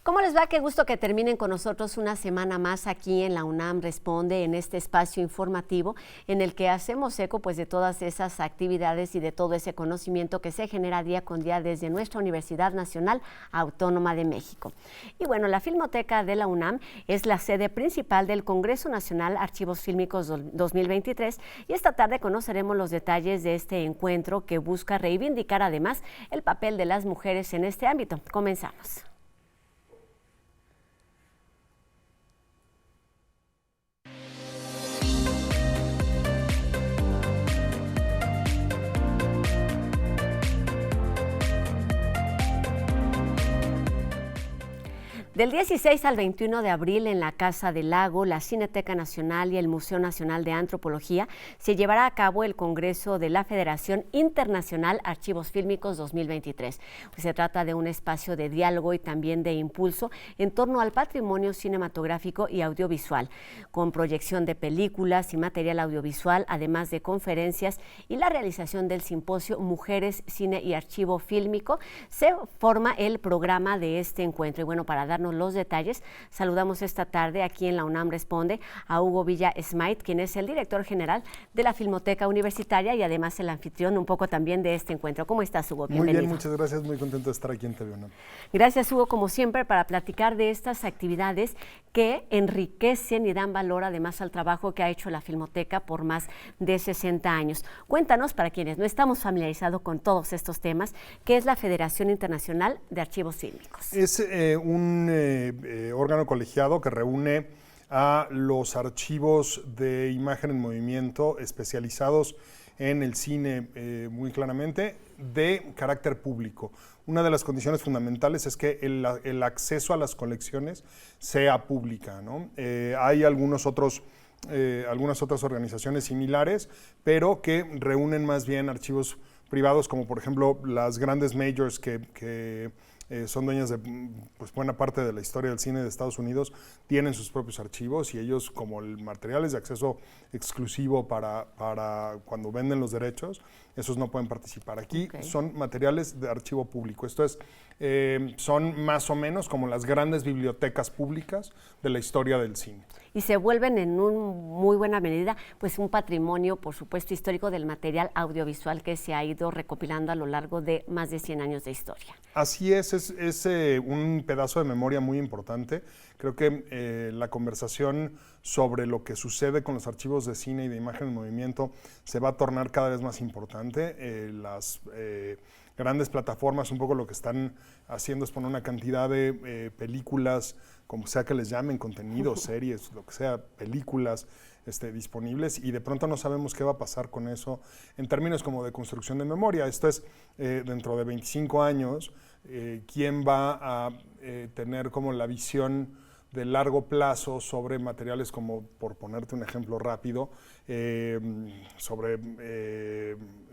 ¿Cómo les va? Qué gusto que terminen con nosotros una semana más aquí en la UNAM Responde, en este espacio informativo en el que hacemos eco pues de todas esas actividades y de todo ese conocimiento que se genera día con día desde nuestra Universidad Nacional Autónoma de México. Y bueno, la Filmoteca de la UNAM es la sede principal del Congreso Nacional Archivos Fílmicos 2023 y esta tarde conoceremos los detalles de este encuentro que busca reivindicar además el papel de las mujeres en este ámbito. Comenzamos. Del 16 al 21 de abril en la Casa del Lago, la Cineteca Nacional y el Museo Nacional de Antropología se llevará a cabo el Congreso de la Federación Internacional Archivos Fílmicos 2023. Se trata de un espacio de diálogo y también de impulso en torno al patrimonio cinematográfico y audiovisual, con proyección de películas y material audiovisual, además de conferencias y la realización del simposio Mujeres, Cine y Archivo Fílmico. Se forma el programa de este encuentro. Y bueno, para darnos los detalles, saludamos esta tarde aquí en la UNAM Responde a Hugo Villa Smyth, quien es el director general de la Filmoteca Universitaria y además el anfitrión un poco también de este encuentro. ¿Cómo estás, Hugo? Bienvenido. Muy bien, muchas gracias, muy contento de estar aquí en TV UNAM. Gracias, Hugo, como siempre, para platicar de estas actividades que enriquecen y dan valor además al trabajo que ha hecho la Filmoteca por más de 60 años. Cuéntanos, para quienes no estamos familiarizados con todos estos temas, ¿qué es la Federación Internacional de Archivos Fílmicos? Es un órgano colegiado que reúne a los archivos de imagen en movimiento especializados en el cine, muy claramente, de carácter público. Una de las condiciones fundamentales es que el acceso a las colecciones sea pública, ¿no? Hay algunas otras organizaciones similares, pero que reúnen más bien archivos privados, como por ejemplo las grandes majors que son dueñas de pues, buena parte de la historia del cine de Estados Unidos, tienen sus propios archivos y ellos, como el material es de acceso exclusivo para cuando venden los derechos, esos no pueden participar. Aquí son materiales de archivo público. Esto es, son más o menos como las grandes bibliotecas públicas de la historia del cine. Y se vuelven en muy buena medida pues un patrimonio, por supuesto, histórico del material audiovisual que se ha ido recopilando a lo largo de más de 100 años de historia. Así es un pedazo de memoria muy importante. Creo que la conversación sobre lo que sucede con los archivos de cine y de imagen en movimiento se va a tornar cada vez más importante. Las grandes plataformas un poco lo que están haciendo es poner una cantidad de películas, como sea que les llamen, contenidos, series, lo que sea, películas disponibles, y de pronto no sabemos qué va a pasar con eso en términos como de construcción de memoria. Esto es, dentro de 25 años, ¿quién va a tener como la visión de largo plazo sobre materiales como, por ponerte un ejemplo rápido, sobre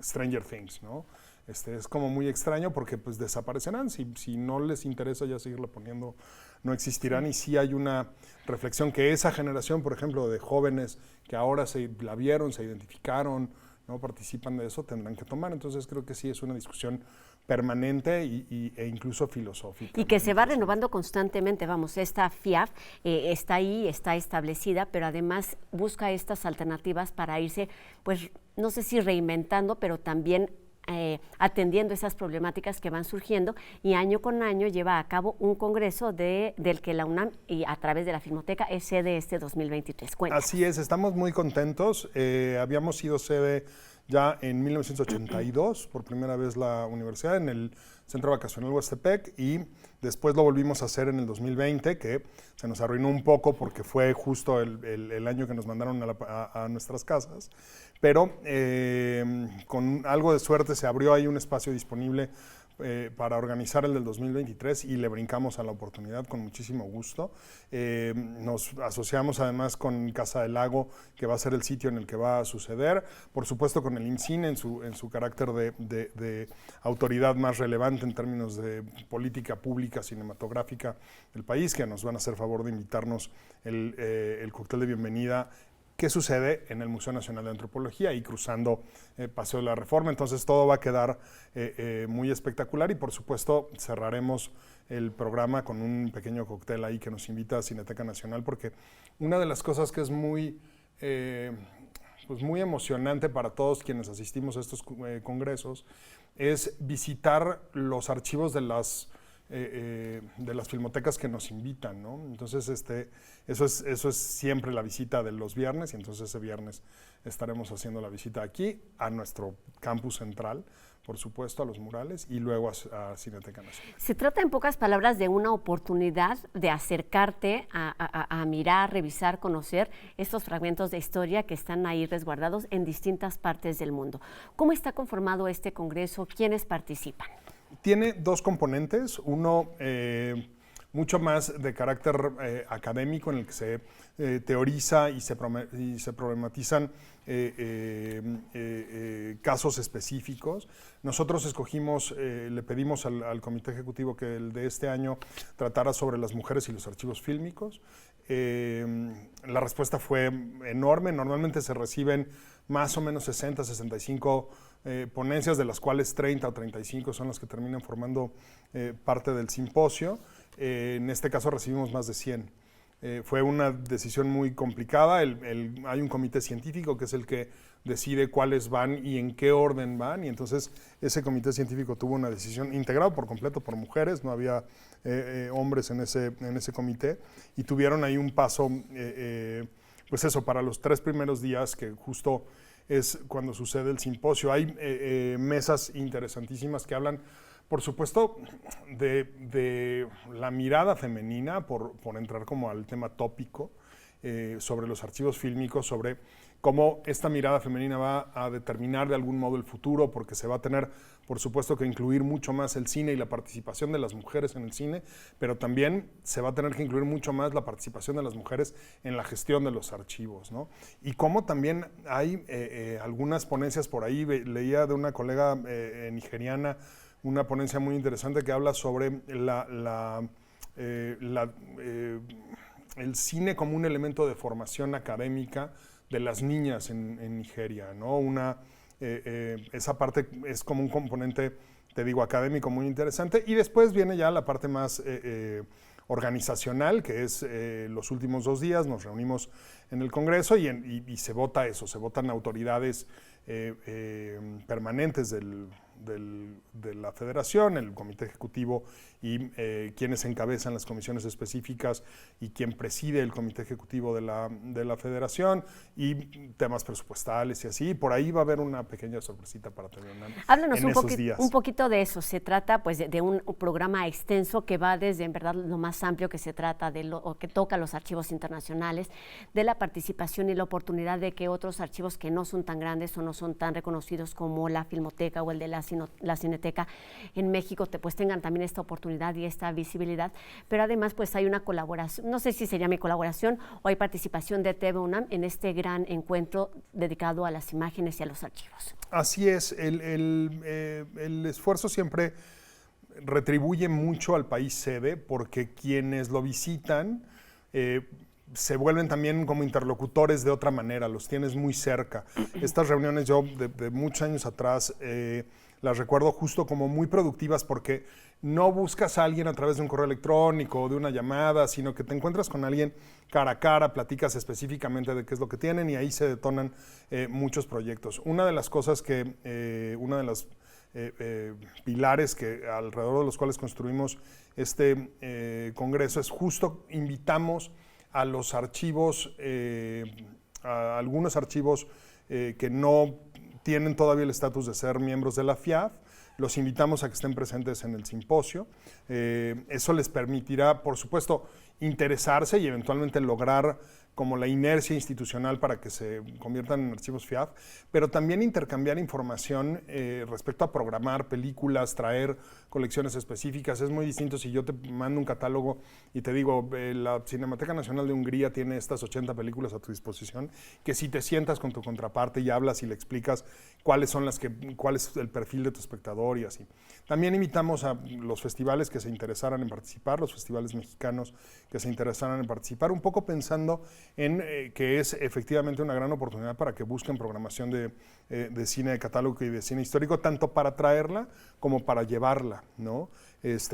Stranger Things, ¿no? Es como muy extraño porque pues desaparecerán, si no les interesa ya seguirlo poniendo, no existirán. Y sí hay una reflexión que esa generación, por ejemplo, de jóvenes que ahora la vieron, se identificaron, no participan de eso, tendrán que tomar. Entonces creo que sí es una discusión permanente e incluso filosófica. Y que se va renovando constantemente, vamos, esta FIAF está ahí, está establecida, pero además busca estas alternativas para irse, pues, no sé si reinventando, pero también atendiendo esas problemáticas que van surgiendo, y año con año lleva a cabo un congreso del que la UNAM y a través de la Filmoteca es sede 2023. Cuéntanos. Así es, estamos muy contentos. Habíamos sido sede ya en 1982, por primera vez la universidad, en el Centro Vacacional Huastepec, y después lo volvimos a hacer en el 2020, que se nos arruinó un poco porque fue justo el año que nos mandaron a nuestras casas, pero con algo de suerte se abrió ahí un espacio disponible para organizar el del 2023 y le brincamos a la oportunidad con muchísimo gusto. Nos asociamos además con Casa del Lago, que va a ser el sitio en el que va a suceder, por supuesto con el IMCINE en su carácter de autoridad más relevante en términos de política pública cinematográfica del país, que nos van a hacer favor de invitarnos el cóctel de bienvenida qué sucede en el Museo Nacional de Antropología y cruzando Paseo de la Reforma. Entonces todo va a quedar muy espectacular y por supuesto cerraremos el programa con un pequeño cóctel ahí que nos invita a Cineteca Nacional, porque una de las cosas que es muy, pues muy emocionante para todos quienes asistimos a estos congresos es visitar los archivos de las filmotecas que nos invitan, ¿no? Entonces, eso es siempre la visita de los viernes, y entonces ese viernes estaremos haciendo la visita aquí, a nuestro campus central, por supuesto, a los murales, y luego a Cineteca Nacional. Se trata, en pocas palabras, de una oportunidad de acercarte a mirar, revisar, conocer estos fragmentos de historia que están ahí resguardados en distintas partes del mundo. ¿Cómo está conformado este congreso? ¿Quiénes participan? Tiene dos componentes, uno mucho más de carácter académico, en el que se teoriza y se problematizan casos específicos. Nosotros escogimos, le pedimos al Comité Ejecutivo que el de este año tratara sobre las mujeres y los archivos fílmicos. La respuesta fue enorme. Normalmente se reciben más o menos 60, 65 ponencias, de las cuales 30 o 35 son las que terminan formando parte del simposio. En este caso recibimos más de 100. Fue una decisión muy complicada. Hay un comité científico que es el que decide cuáles van y en qué orden van, y entonces ese comité científico tuvo una decisión integrado por completo por mujeres, no había hombres en ese comité, y tuvieron ahí un paso, pues eso, para los 3 primeros días, que justo es cuando sucede el simposio. Hay mesas interesantísimas que hablan, por supuesto, de la mirada femenina, por entrar como al tema tópico, sobre los archivos fílmicos, sobre cómo esta mirada femenina va a determinar de algún modo el futuro, porque se va a tener, por supuesto, que incluir mucho más el cine y la participación de las mujeres en el cine, pero también se va a tener que incluir mucho más la participación de las mujeres en la gestión de los archivos, ¿no? Y cómo también hay algunas ponencias por ahí. Leía de una colega nigeriana una ponencia muy interesante que habla sobre el cine como un elemento de formación académica de las niñas en Nigeria, ¿no? Esa parte es como un componente, te digo, académico muy interesante. Y después viene ya la parte más organizacional, que es los últimos 2 días, nos reunimos en el Congreso y se vota eso, se votan autoridades permanentes de la Federación, el Comité Ejecutivo y quienes encabezan las comisiones específicas y quien preside el Comité Ejecutivo de la Federación, y temas presupuestales y así. Por ahí va a haber una pequeña sorpresita para terminar. Háblanos un poquito de eso. Se trata pues de un programa extenso que va desde, en verdad, lo más amplio, que se trata o que toca los archivos internacionales, de la participación y la oportunidad de que otros archivos que no son tan grandes o no son tan reconocidos como la Filmoteca o el de la Cineteca en México pues tengan también esta oportunidad y esta visibilidad, pero además pues hay una colaboración, no sé si se llame colaboración o hay participación de TV UNAM en este gran encuentro dedicado a las imágenes y a los archivos. Así es, el esfuerzo siempre retribuye mucho al país sede, porque quienes lo visitan se vuelven también como interlocutores de otra manera, los tienes muy cerca. Estas reuniones yo de muchos años atrás las recuerdo justo como muy productivas, porque no buscas a alguien a través de un correo electrónico o de una llamada, sino que te encuentras con alguien cara a cara, platicas específicamente de qué es lo que tienen, y ahí se detonan muchos proyectos. Una de las cosas una de las pilares alrededor de los cuales construimos este congreso es justo invitamos a los archivos, a algunos archivos que no tienen todavía el estatus de ser miembros de la FIAF, los invitamos a que estén presentes en el simposio. Eso les permitirá, por supuesto, interesarse y eventualmente lograr como la inercia institucional para que se conviertan en archivos FIAF, pero también intercambiar información respecto a programar películas, traer colecciones específicas. Es muy distinto si yo te mando un catálogo y te digo, la Cinemateca Nacional de Hungría tiene estas 80 películas a tu disposición, que si te sientas con tu contraparte y hablas y le explicas cuál es el perfil de tu espectador y así. También invitamos a los festivales que se interesaran en participar, los festivales mexicanos que se interesaran en participar, un poco pensando que es efectivamente una gran oportunidad para que busquen programación de cine de catálogo y de cine histórico, tanto para traerla como para llevarla, ¿no?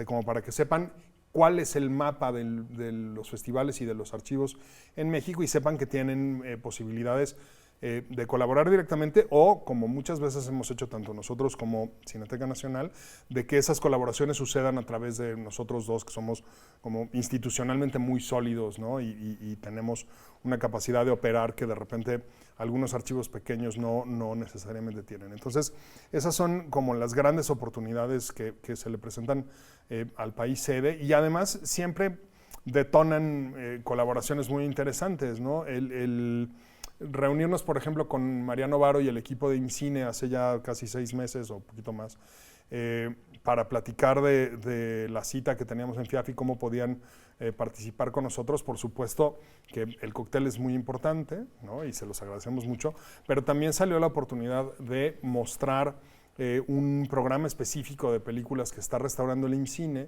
Como para que sepan cuál es el mapa de los festivales y de los archivos en México y sepan que tienen posibilidades de colaborar directamente o, como muchas veces hemos hecho tanto nosotros como Cineteca Nacional, de que esas colaboraciones sucedan a través de nosotros dos, que somos como institucionalmente muy sólidos, ¿no? y tenemos una capacidad de operar que de repente algunos archivos pequeños no necesariamente tienen. Entonces, esas son como las grandes oportunidades que se le presentan al país sede, y además siempre detonan colaboraciones muy interesantes, ¿no? Reunirnos, por ejemplo, con Mariano Varo y el equipo de IMCINE hace ya casi 6 meses o un poquito más, para platicar de la cita que teníamos en FIAF y cómo podían participar con nosotros. Por supuesto que el cóctel es muy importante, ¿no? Y se los agradecemos mucho, pero también salió la oportunidad de mostrar un programa específico de películas que está restaurando el IMCINE,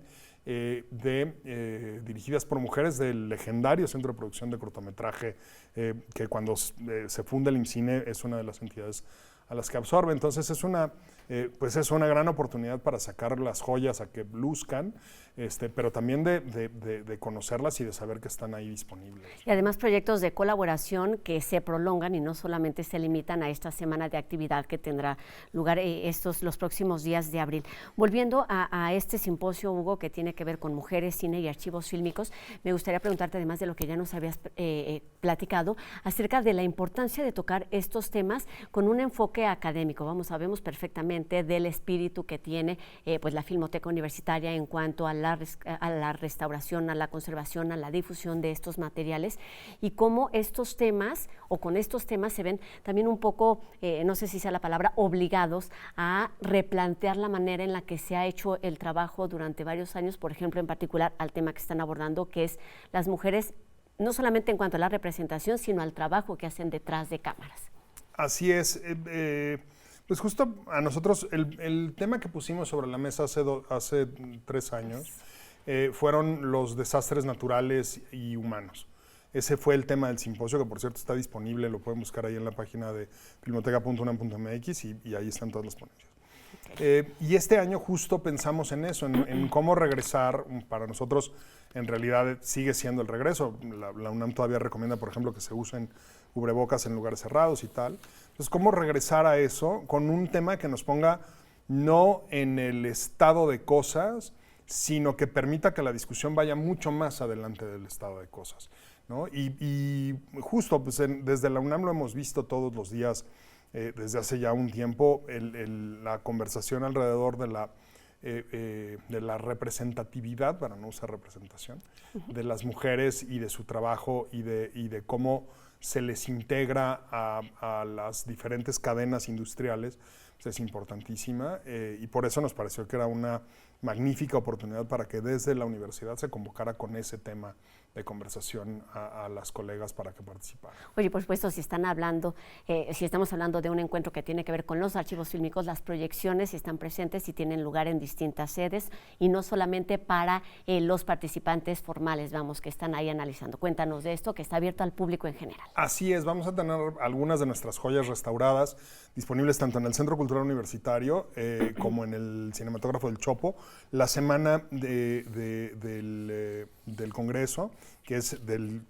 dirigidas por mujeres del legendario Centro de Producción de Cortometraje, que cuando se funda el IMCINE es una de las entidades a las que absorbe. Entonces es una gran oportunidad para sacar las joyas a que luzcan, pero también de conocerlas y de saber que están ahí disponibles. Y además proyectos de colaboración que se prolongan y no solamente se limitan a esta semana de actividad que tendrá lugar los próximos días de abril. Volviendo a este simposio, Hugo, que tiene que ver con mujeres, cine y archivos fílmicos, me gustaría preguntarte, además de lo que ya nos habías platicado, acerca de la importancia de tocar estos temas con un enfoque académico. Sabemos perfectamente del espíritu que tiene pues la Filmoteca Universitaria en cuanto a la restauración, a la conservación, a la difusión de estos materiales, y cómo estos temas, o con estos temas, se ven también un poco, no sé si sea la palabra, obligados a replantear la manera en la que se ha hecho el trabajo durante varios años, por ejemplo, en particular al tema que están abordando, que es las mujeres, no solamente en cuanto a la representación, sino al trabajo que hacen detrás de cámaras. Así es. Pues justo a nosotros, el tema que pusimos sobre la mesa hace 3 años fueron los desastres naturales y humanos. Ese fue el tema del simposio, que por cierto está disponible, lo pueden buscar ahí en la página de filmoteca.unam.mx y ahí están todas las ponencias. Y este año justo pensamos en eso, en cómo regresar. Para nosotros en realidad sigue siendo el regreso. La UNAM todavía recomienda, por ejemplo, que se usen cubrebocas en lugares cerrados y tal. Entonces, cómo regresar a eso con un tema que nos ponga no en el estado de cosas, sino que permita que la discusión vaya mucho más adelante del estado de cosas, ¿no? Y justo pues desde la UNAM lo hemos visto todos los días, desde hace ya un tiempo, la conversación alrededor de la representatividad, para no usar representación, de las mujeres y de su trabajo y de cómo se les integra a las diferentes cadenas industriales, pues es importantísima, y por eso nos pareció que era una magnífica oportunidad para que desde la universidad se convocara con ese tema de conversación a las colegas para que participaran. Oye, por supuesto, si estamos hablando de un encuentro que tiene que ver con los archivos fílmicos, las proyecciones están presentes y tienen lugar en distintas sedes, y no solamente para los participantes formales, que están ahí analizando. Cuéntanos de esto, que está abierto al público en general. Así es, vamos a tener algunas de nuestras joyas restauradas disponibles tanto en el Centro Cultural Universitario como en el Cinematógrafo del Chopo. La semana del Congreso, que es del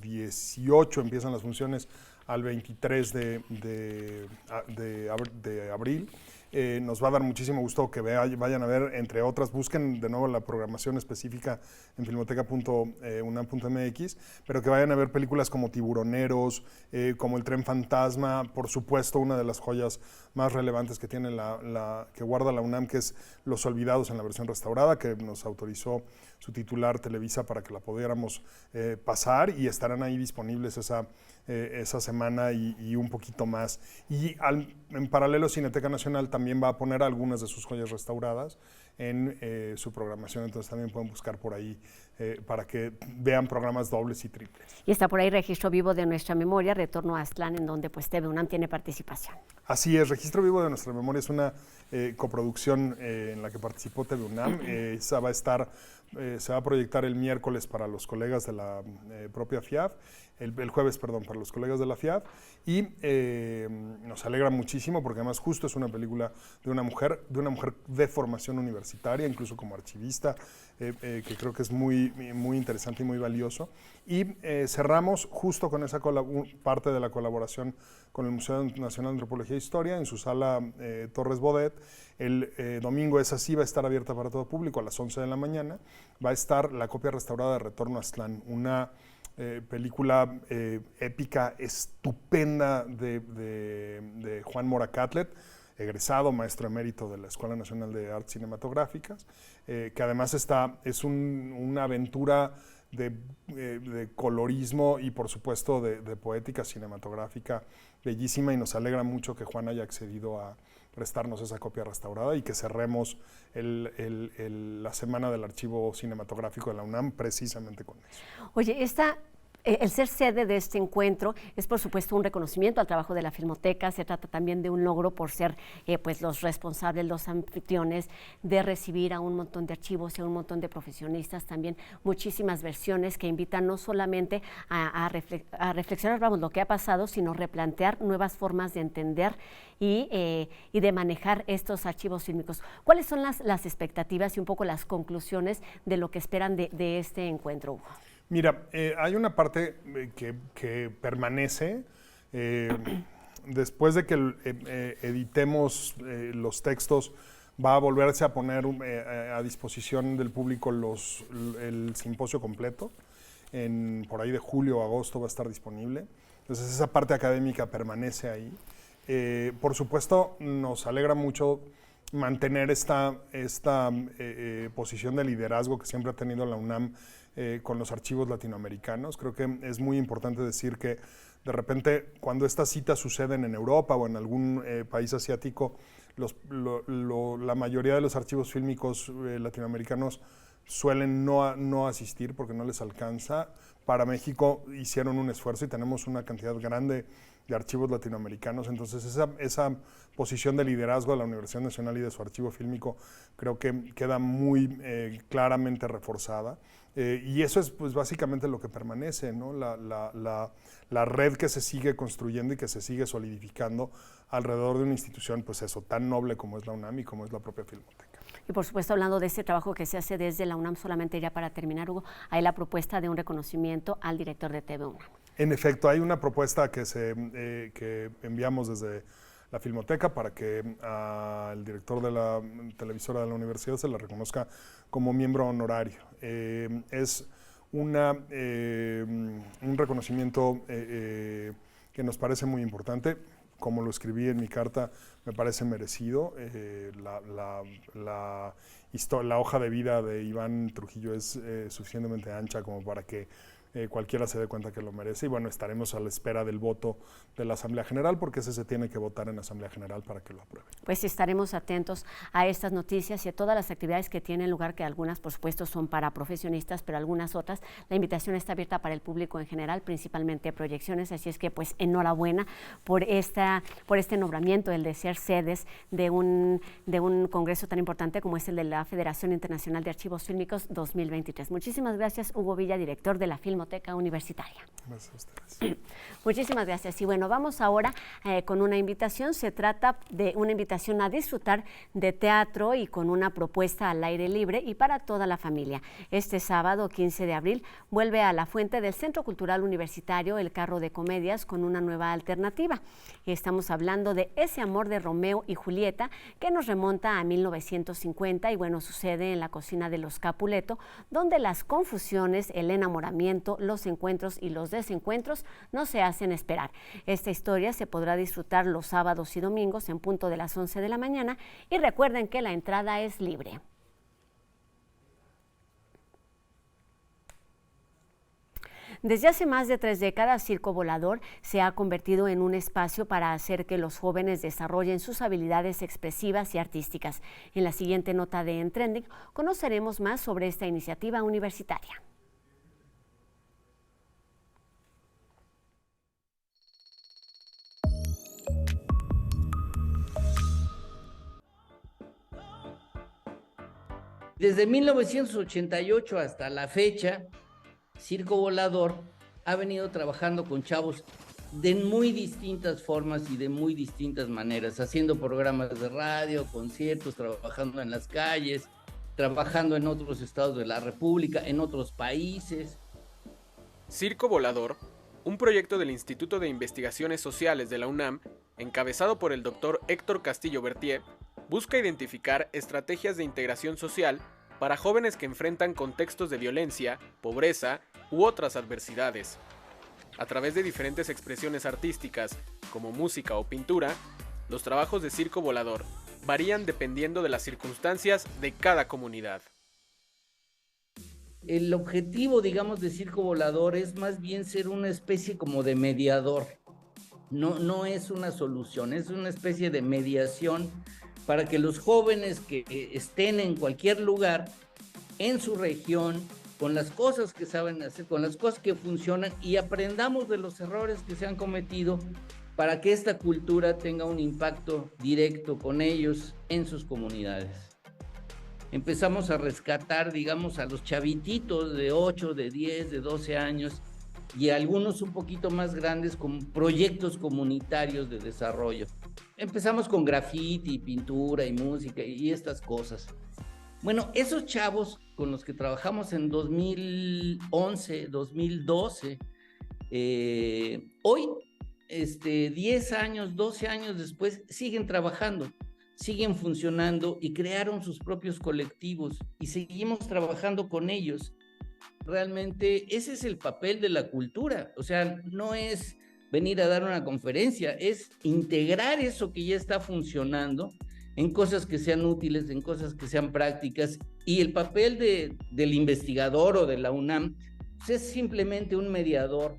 18, empiezan las funciones, al 23 de abril. Nos va a dar muchísimo gusto que vayan a ver, entre otras, busquen de nuevo la programación específica en filmoteca.unam.mx, pero que vayan a ver películas como Tiburoneros, como El Tren Fantasma, por supuesto una de las joyas más relevantes que tiene que guarda la UNAM, que es Los Olvidados en la versión restaurada, que nos autorizó su titular Televisa para que la pudiéramos pasar, y estarán ahí disponibles esa semana y un poquito más. Y en paralelo, Cineteca Nacional también va a poner algunas de sus joyas restauradas en su programación, entonces también pueden buscar por ahí para que vean programas dobles y triples. Y está por ahí Registro Vivo de Nuestra Memoria, Retorno a Aztlán, en donde pues TV UNAM tiene participación. Así es, Registro Vivo de Nuestra Memoria es una coproducción en la que participó TV UNAM. Esa se va a proyectar el miércoles para los colegas de la propia FIAF. el jueves, perdón, para los colegas de la FIAD, y nos alegra muchísimo porque además justo es una película de una mujer de formación universitaria, incluso como archivista, que creo que es muy, muy interesante y muy valioso. Y cerramos justo con esa parte de la colaboración con el Museo Nacional de Antropología e Historia en su sala Torres Bodet. El domingo esa sí va a estar abierta para todo público a las 11 de la mañana. Va a estar la copia restaurada de Retorno a Aztlán, una película épica, estupenda de Juan Mora Catlet, egresado, maestro emérito de la Escuela Nacional de Artes Cinematográficas, que además es una aventura de colorismo y por supuesto de poética cinematográfica bellísima, y nos alegra mucho que Juan haya accedido a prestarnos esa copia restaurada y que cerremos la Semana del Archivo Cinematográfico de la UNAM precisamente con eso. Oye, el ser sede de este encuentro es, por supuesto, un reconocimiento al trabajo de la Filmoteca. Se trata también de un logro por ser pues los responsables, los anfitriones de recibir a un montón de archivos y a un montón de profesionistas, también muchísimas versiones que invitan no solamente a reflexionar, vamos, lo que ha pasado, sino replantear nuevas formas de entender y de manejar estos archivos fílmicos. ¿Cuáles son las expectativas y un poco las conclusiones de lo que esperan de este encuentro, Hugo? Mira, hay una parte que permanece después de que editemos los textos. Va a volverse a poner a disposición del público el simposio completo. Por ahí de julio o agosto va a estar disponible. Entonces esa parte académica permanece ahí. Por supuesto, nos alegra mucho mantener esta posición de liderazgo que siempre ha tenido la UNAM con los archivos latinoamericanos. Creo que es muy importante decir que de repente cuando estas citas suceden en Europa o en algún país asiático, la mayoría de los archivos fílmicos latinoamericanos suelen no asistir porque no les alcanza. Para México hicieron un esfuerzo y tenemos una cantidad grande de archivos latinoamericanos, entonces esa posición de liderazgo de la Universidad Nacional y de su archivo fílmico creo que queda muy claramente reforzada. Y eso es pues básicamente lo que permanece, ¿no? La red que se sigue construyendo y que se sigue solidificando alrededor de una institución, pues eso, tan noble como es la UNAM y como es la propia Filmoteca. Y por supuesto, hablando de este trabajo que se hace desde la UNAM, solamente ya para terminar, Hugo, hay la propuesta de un reconocimiento al director de TV UNAM. En efecto, hay una propuesta que enviamos desde la Filmoteca para que al director de la televisora de la universidad se le reconozca como miembro honorario. Es un reconocimiento que nos parece muy importante. Como lo escribí en mi carta, me parece merecido. La hoja de vida de Iván Trujillo es suficientemente ancha como para que cualquiera se dé cuenta que lo merece, y bueno, estaremos a la espera del voto de la Asamblea General, porque ese se tiene que votar en la Asamblea General para que lo apruebe. Pues estaremos atentos a estas noticias y a todas las actividades que tienen lugar, que algunas por supuesto son para profesionistas, pero algunas otras, la invitación está abierta para el público en general, principalmente proyecciones, así es que pues enhorabuena por este nombramiento, el de ser sedes de un congreso tan importante como es el de la Federación Internacional de Archivos Fílmicos 2023. Muchísimas gracias, Hugo Villa, director de la Filmoteca Universitaria. Gracias a ustedes. Muchísimas gracias. Y bueno, vamos ahora con una invitación. Se trata de una invitación a disfrutar de teatro y con una propuesta al aire libre y para toda la familia. Este sábado 15 de abril vuelve a la fuente del Centro Cultural Universitario el Carro de Comedias con una nueva alternativa. Estamos hablando de Ese amor de Romeo y Julieta, que nos remonta a 1950 y bueno, sucede en la cocina de los Capuleto, donde las confusiones, el enamoramiento, los encuentros y los desencuentros no se hacen esperar. Esta historia se podrá disfrutar los sábados y domingos en punto de las 11 de la mañana y recuerden que la entrada es libre. Desde hace más de 3 décadas, Circo Volador se ha convertido en un espacio para hacer que los jóvenes desarrollen sus habilidades expresivas y artísticas. En la siguiente nota de En Trending conoceremos más sobre esta iniciativa universitaria. Desde 1988 hasta la fecha, Circo Volador ha venido trabajando con chavos de muy distintas formas y de muy distintas maneras, haciendo programas de radio, conciertos, trabajando en las calles, trabajando en otros estados de la República, en otros países. Circo Volador, un proyecto del Instituto de Investigaciones Sociales de la UNAM, encabezado por el doctor Héctor Castillo Bertier, busca identificar estrategias de integración social para jóvenes que enfrentan contextos de violencia, pobreza u otras adversidades. A través de diferentes expresiones artísticas, como música o pintura, los trabajos de Circo Volador varían dependiendo de las circunstancias de cada comunidad. El objetivo, digamos, de Circo Volador es más bien ser una especie como de mediador. No es una solución, es una especie de mediación para que los jóvenes que estén en cualquier lugar, en su región, con las cosas que saben hacer, con las cosas que funcionan, y aprendamos de los errores que se han cometido para que esta cultura tenga un impacto directo con ellos en sus comunidades. Empezamos a rescatar, digamos, a los chavititos de 8, de 10, de 12 años y algunos un poquito más grandes con proyectos comunitarios de desarrollo. Empezamos con graffiti, pintura y música y estas cosas. Bueno, esos chavos con los que trabajamos en 2011, 2012, hoy, 10 años, 12 años después, siguen trabajando, siguen funcionando y crearon sus propios colectivos y seguimos trabajando con ellos. Realmente ese es el papel de la cultura, o sea, no es venir a dar una conferencia, es integrar eso que ya está funcionando en cosas que sean útiles, en cosas que sean prácticas, y el papel del investigador o de la UNAM pues es simplemente un mediador.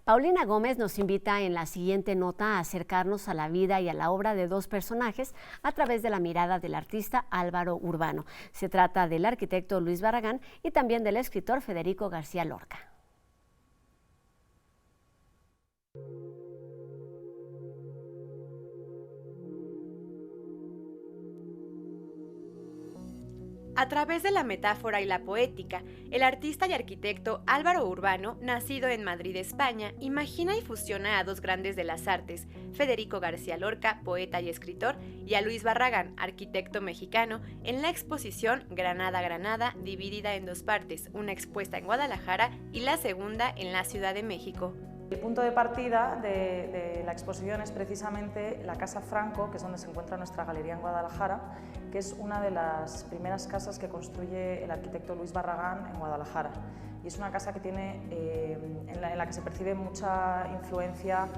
Paulina Gómez nos invita en la siguiente nota a acercarnos a la vida y a la obra de dos personajes a través de la mirada del artista Álvaro Urbano. Se trata del arquitecto Luis Barragán y también del escritor Federico García Lorca. A través de la metáfora y la poética, el artista y arquitecto Álvaro Urbano, nacido en Madrid, España, imagina y fusiona a dos grandes de las artes, Federico García Lorca, poeta y escritor, y a Luis Barragán, arquitecto mexicano, en la exposición Granada, Granada, dividida en dos partes, una expuesta en Guadalajara y la segunda en la Ciudad de México. El punto de partida de la exposición es precisamente la Casa Franco, que es donde se encuentra nuestra galería en Guadalajara, que es una de las primeras casas que construye el arquitecto Luis Barragán en Guadalajara. Y es una casa que tiene, en la que se percibe mucha influencia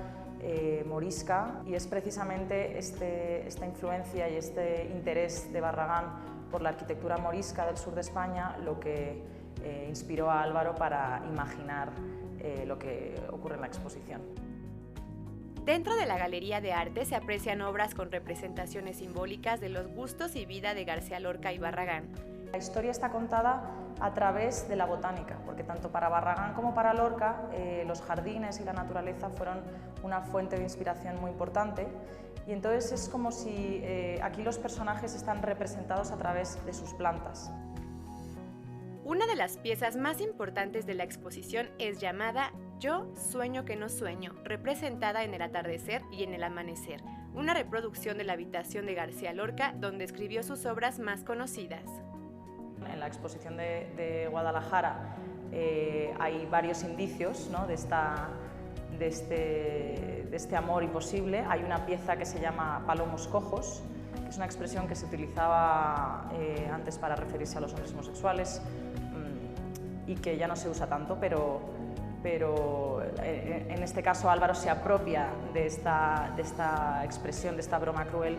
morisca, y es precisamente esta influencia y este interés de Barragán por la arquitectura morisca del sur de España lo que inspiró a Álvaro para imaginar lo que ocurre en la exposición. Dentro de la Galería de Arte se aprecian obras con representaciones simbólicas de los gustos y vida de García Lorca y Barragán. La historia está contada a través de la botánica, porque tanto para Barragán como para Lorca los jardines y la naturaleza fueron una fuente de inspiración muy importante, y entonces es como si aquí los personajes están representados a través de sus plantas. Una de las piezas más importantes de la exposición es llamada Yo sueño que no sueño, representada en el atardecer y en el amanecer, una reproducción de la habitación de García Lorca donde escribió sus obras más conocidas. En la exposición de Guadalajara hay varios indicios, ¿no?, de este amor imposible. Hay una pieza que se llama Palomos cojos, que es una expresión que se utilizaba antes para referirse a los hombres homosexuales, y que ya no se usa tanto, pero en este caso Álvaro se apropia de esta expresión, de esta broma cruel,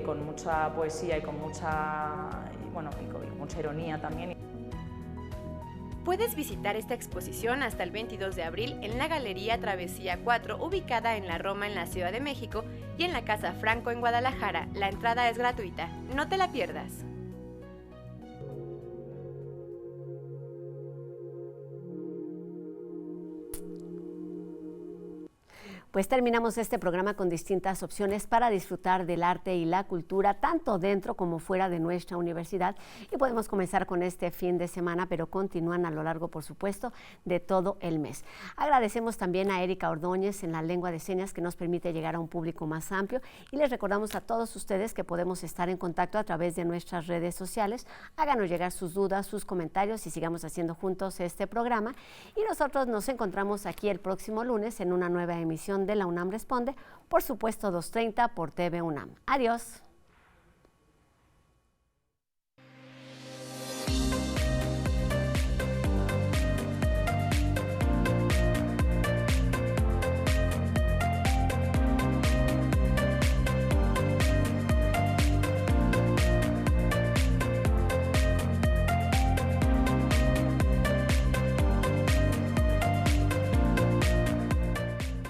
con mucha poesía y con mucha ironía también. Puedes visitar esta exposición hasta el 22 de abril en la Galería Travesía 4, ubicada en la Roma, en la Ciudad de México, y en la Casa Franco, en Guadalajara. La entrada es gratuita. No te la pierdas. Pues terminamos este programa con distintas opciones para disfrutar del arte y la cultura, tanto dentro como fuera de nuestra universidad. Y podemos comenzar con este fin de semana, pero continúan a lo largo, por supuesto, de todo el mes. Agradecemos también a Erika Ordóñez en la lengua de señas, que nos permite llegar a un público más amplio. Y les recordamos a todos ustedes que podemos estar en contacto a través de nuestras redes sociales. Háganos llegar sus dudas, sus comentarios y sigamos haciendo juntos este programa. Y nosotros nos encontramos aquí el próximo lunes en una nueva emisión de La UNAM Responde, por supuesto 2:30 por TV UNAM. Adiós.